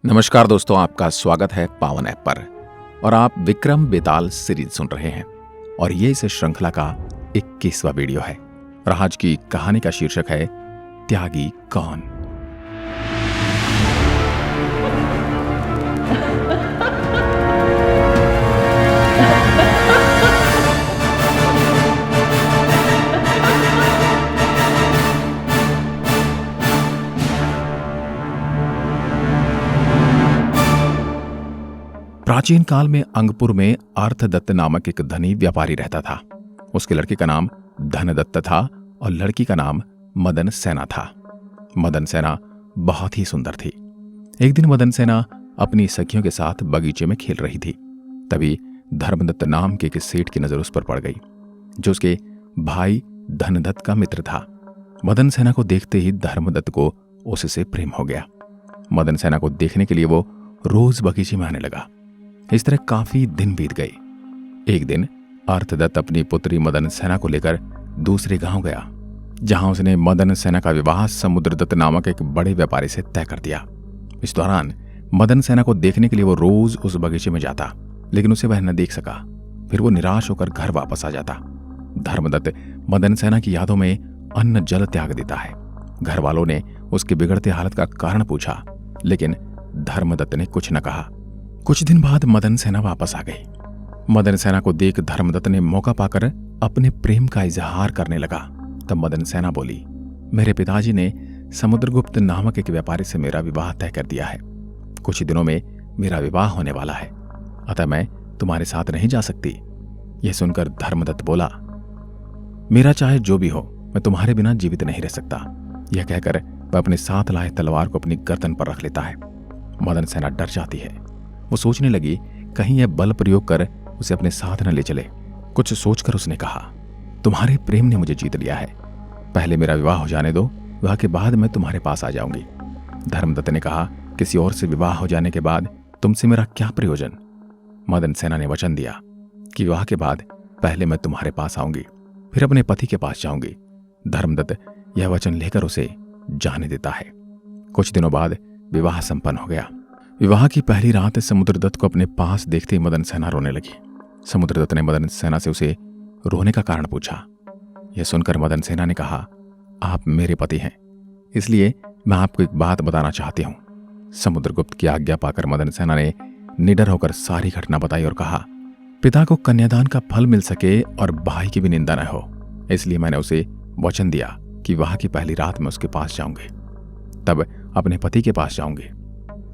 नमस्कार दोस्तों, आपका स्वागत है पावन ऐप पर। और आप विक्रम बेताल सीरीज सुन रहे हैं और ये इस श्रृंखला का 21वां वीडियो है। और आज की कहानी का शीर्षक है त्यागी कौन। प्राचीन काल में अंगपुर में अर्थदत्त नामक एक धनी व्यापारी रहता था। उसके लड़के का नाम धनदत्त था और लड़की का नाम मदन सेना था। मदन सेना बहुत ही सुंदर थी। एक दिन मदन सेना अपनी सखियों के साथ बगीचे में खेल रही थी। तभी धर्मदत्त नाम के एक सेठ की नजर उस पर पड़ गई, जो उसके भाई धनदत्त का मित्र था। मदन सेना को देखते ही धर्मदत्त को उससे प्रेम हो गया। मदन सेना को देखने के लिए वो रोज बगीचे में आने लगा। इस तरह काफी दिन बीत गए। एक दिन अर्थदत्त अपनी पुत्री मदन सेना को लेकर दूसरे गांव गया, जहां उसने मदन सेना का विवाह समुद्रदत्त नामक एक बड़े व्यापारी से तय कर दिया। इस दौरान मदन सेना को देखने के लिए वो रोज उस बगीचे में जाता, लेकिन उसे वह न देख सका। फिर वो निराश होकर घर वापस आ जाता। धर्मदत्त मदन सेना की यादों में अन्न जल त्याग देता है। घर वालों ने उसकी बिगड़ती हालत का कारण पूछा, लेकिन धर्मदत्त ने कुछ न कहा। कुछ दिन बाद मदन सेना वापस आ गई। मदन सेना को देख धर्मदत्त ने मौका पाकर अपने प्रेम का इजहार करने लगा। तब मदन सेना बोली, मेरे पिताजी ने समुद्रगुप्त नामक एक व्यापारी से मेरा विवाह तय कर दिया है। कुछ ही दिनों में मेरा विवाह होने वाला है, अतः मैं तुम्हारे साथ नहीं जा सकती। यह सुनकर धर्मदत्त बोला, मेरा चाहे जो भी हो, मैं तुम्हारे बिना जीवित नहीं रह सकता। यह कहकर वह अपने साथ लाए तलवार को अपनी गर्दन पर रख लेता है। मदन सेना डर जाती है। वो सोचने लगी, कहीं यह बल प्रयोग कर उसे अपने साथ न ले चले। कुछ सोचकर उसने कहा, तुम्हारे प्रेम ने मुझे जीत लिया है। पहले मेरा विवाह हो जाने दो, विवाह के बाद मैं तुम्हारे पास आ जाऊंगी। धर्मदत्त ने कहा, किसी और से विवाह हो जाने के बाद तुमसे मेरा क्या प्रयोजन। मदन सेना ने वचन दिया कि विवाह के बाद पहले मैं तुम्हारे पास आऊंगी, फिर अपने पति के पास जाऊंगी। धर्मदत्त यह वचन लेकर उसे जाने देता है। कुछ दिनों बाद विवाह संपन्न हो गया। विवाह की पहली रात समुद्रदत्त को अपने पास देखते ही मदन सेना रोने लगी। समुद्रदत्त ने मदन सेना से उसे रोने का कारण पूछा। यह सुनकर मदन सेना ने कहा, आप मेरे पति हैं, इसलिए मैं आपको एक बात बताना चाहती हूं। समुद्रगुप्त की आज्ञा पाकर मदन सेना ने निडर होकर सारी घटना बताई और कहा, पिता को कन्यादान का फल मिल सके और भाई की भी निंदा न हो, इसलिए मैंने उसे वचन दिया कि विवाह की पहली रात में उसके पास जाऊंगी, तब अपने पति के पास जाऊंगी।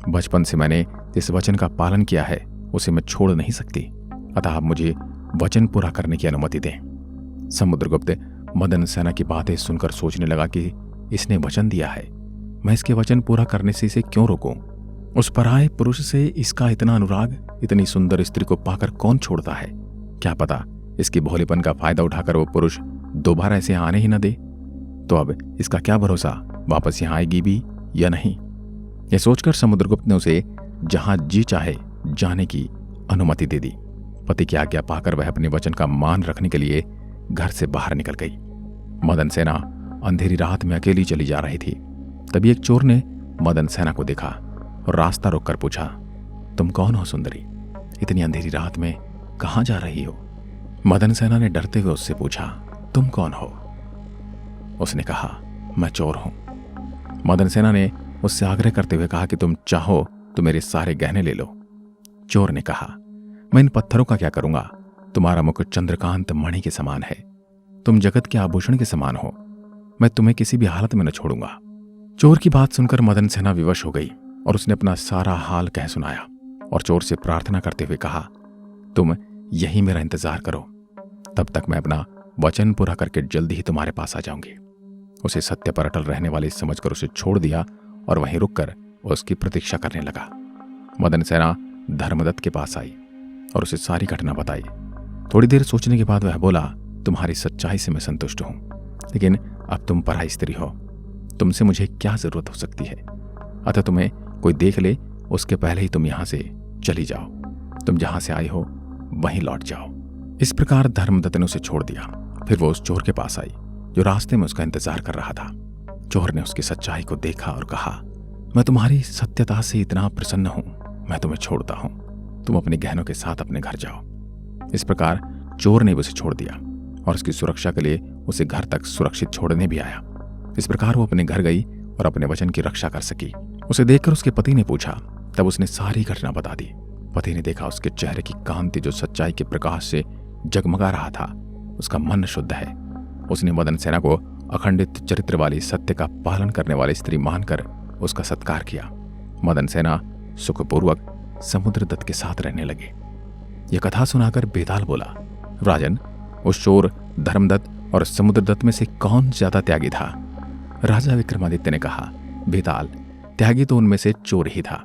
बचपन से मैंने जिस वचन का पालन किया है उसे मैं छोड़ नहीं सकती, अतः आप मुझे वचन पूरा करने की अनुमति दें। समुद्रगुप्त मदन सेना की बातें सुनकर सोचने लगा कि इसने वचन दिया है, मैं इसके वचन पूरा करने से इसे क्यों रोकूं। उस पराये पुरुष से इसका इतना अनुराग, इतनी सुंदर स्त्री को पाकर कौन छोड़ता है। क्या पता इसकी भोलेपन का फायदा उठाकर वो पुरुष दोबारा इसे आने ही न दे। तो अब इसका क्या भरोसा, वापस यहाँ आएगी भी या नहीं। यह सोचकर समुद्रगुप्त ने उसे जहां जी चाहे जाने की अनुमति दे दी। पति की आज्ञा पाकर वह अपने वचन का मान रखने के लिए घर से बाहर निकल गई। मदन सेना अंधेरी रात में अकेली चली जा रही थी। तभी एक चोर ने मदन सेना को देखा और रास्ता रोककर पूछा, तुम कौन हो सुंदरी, इतनी अंधेरी रात में कहां जा रही हो। मदन सेना ने डरते हुए उससे पूछा, तुम कौन हो। उसने कहा, मैं चोर हूं। मदन सेना ने उससे आग्रह करते हुए कहा कि तुम चाहो तो मेरे सारे गहने ले लो। चोर ने कहा, मैं इन पत्थरों का क्या करूंगा, तुम्हारा मुख चंद्रकांत मणि के समान है, तुम जगत के आभूषण के समान हो, मैं तुम्हें किसी भी हालत में न छोड़ूंगा। चोर की बात सुनकर मदन सेना विवश हो गई और उसने अपना सारा हाल कह सुनाया और चोर से प्रार्थना करते हुए कहा, तुम यही मेरा इंतजार करो, तब तक मैं अपना वचन पूरा करके जल्दी ही तुम्हारे पास आ जाऊंगी। उसे सत्य पर अटल रहने वाले समझकर उसे छोड़ दिया और वहीं रुककर उसकी प्रतीक्षा करने लगा। मदन सेना धर्मदत्त के पास आई और उसे सारी घटना बताई। थोड़ी देर सोचने के बाद वह बोला, तुम्हारी सच्चाई से मैं संतुष्ट हूं, लेकिन अब तुम पराई स्त्री हो, तुमसे मुझे क्या जरूरत हो सकती है। अतः तुम्हें कोई देख ले उसके पहले ही तुम यहां से चली जाओ, तुम जहां से आई हो वहीं लौट जाओ। इस प्रकार धर्मदत्त ने उसे छोड़ दिया। फिर वो उस चोर के पास आई जो रास्ते में उसका इंतजार कर रहा था। चोर ने उसकी सच्चाई को देखा और कहा, मैं तुम्हारी सत्यता से इतना प्रसन्न हूं, मैं तुम्हें छोड़ता हूं, तुम अपने गहनों के साथ अपने घर जाओ। इस प्रकार चोर ने उसे छोड़ दिया और उसकी सुरक्षा के लिए उसे घर तक सुरक्षित छोड़ने भी आया। इस प्रकार वो अपने घर गई और अपने वचन की रक्षा कर सकी। उसे देखकर उसके पति ने पूछा, तब उसने सारी घटना बता दी। पति ने देखा उसके चेहरे की कांति जो सच्चाई के प्रकाश से जगमगा रहा था, उसका मन शुद्ध है। उसने मदन सेना को अखंडित चरित्र वाली, सत्य का पालन करने वाली स्त्री मानकर उसका सत्कार किया। मदन सेना सुखपूर्वक समुद्रदत्त के साथ रहने लगे। यह कथा सुनाकर बेताल बोला, राजन, उस चोर धर्मदत्त और समुद्रदत्त में से कौन ज्यादा त्यागी था? राजा विक्रमादित्य ने कहा, बेताल, त्यागी तो उनमें से चोर ही था।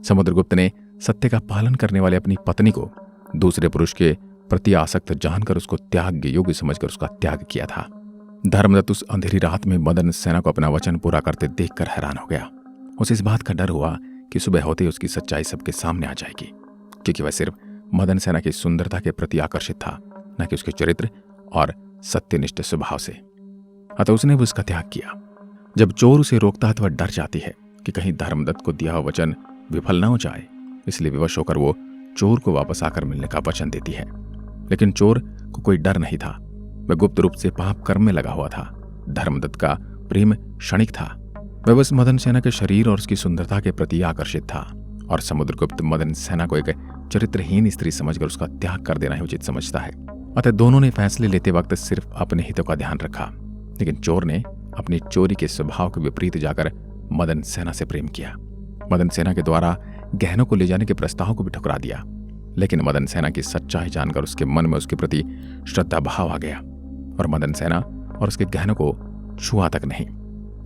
समुद्रगुप्त ने सत्य का पालन करने वाले अपनी पत्नी को दूसरे पुरुष के प्रति आसक्त जानकर उसको त्याग योग्य समझकर उसका त्याग किया था। धर्मदत्त उस अंधेरी रात में मदन सेना को अपना वचन पूरा करते देखकर हैरान हो गया। उसे इस बात का डर हुआ कि सुबह होते ही उसकी सच्चाई सबके सामने आ जाएगी, क्योंकि वह सिर्फ मदन सेना की सुंदरता के प्रति आकर्षित था, न कि उसके चरित्र और सत्यनिष्ठ स्वभाव से। अतः उसने भी उसका त्याग किया। जब चोर उसे रोकता है तो वह डर जाती है कि कहीं धर्मदत्त को दिया हुआ वचन विफल न हो जाए, इसलिए विवश होकर वो चोर को वापस आकर मिलने का वचन देती है। लेकिन चोर को कोई डर नहीं था, वह गुप्त रूप से पाप कर्म में लगा हुआ था। धर्मदत्त का प्रेम क्षणिक था, वह बस मदन सेना के शरीर और उसकी सुंदरता के प्रति आकर्षित था, और समुद्रगुप्त मदन सेना को एक चरित्रहीन स्त्री समझकर उसका त्याग कर देना ही उचित समझता है। अतः दोनों ने फैसले लेते वक्त सिर्फ अपने हितों का ध्यान रखा, लेकिन चोर ने अपनी चोरी के स्वभाव के विपरीत जाकर मदन सेना से प्रेम किया। मदन सेना के द्वारा गहनों को ले जाने के प्रस्ताव को भी ठुकरा दिया, लेकिन मदन सेना की सच्चाई जानकर उसके मन में उसके प्रति श्रद्धा भाव आ गया, और मदन सेना और उसके गहनों को छुआ तक नहीं,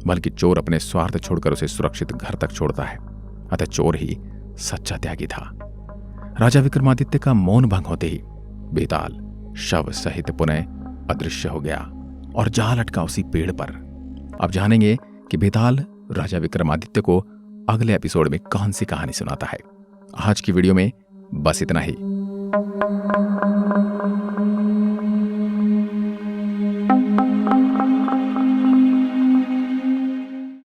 बल्कि चोर अपने स्वार्थ छोड़कर उसे सुरक्षित घर तक छोड़ता है। अतः चोर ही सच्चा त्यागी था। राजा विक्रमादित्य का मौन भंग होते ही बेताल शव सहित पुनः अदृश्य हो गया और जा लटका उसी पेड़ पर। अब जानेंगे कि बेताल राजा विक्रमादित्य को अगले एपिसोड में कौन सी कहानी सुनाता है। आज की वीडियो में बस इतना ही।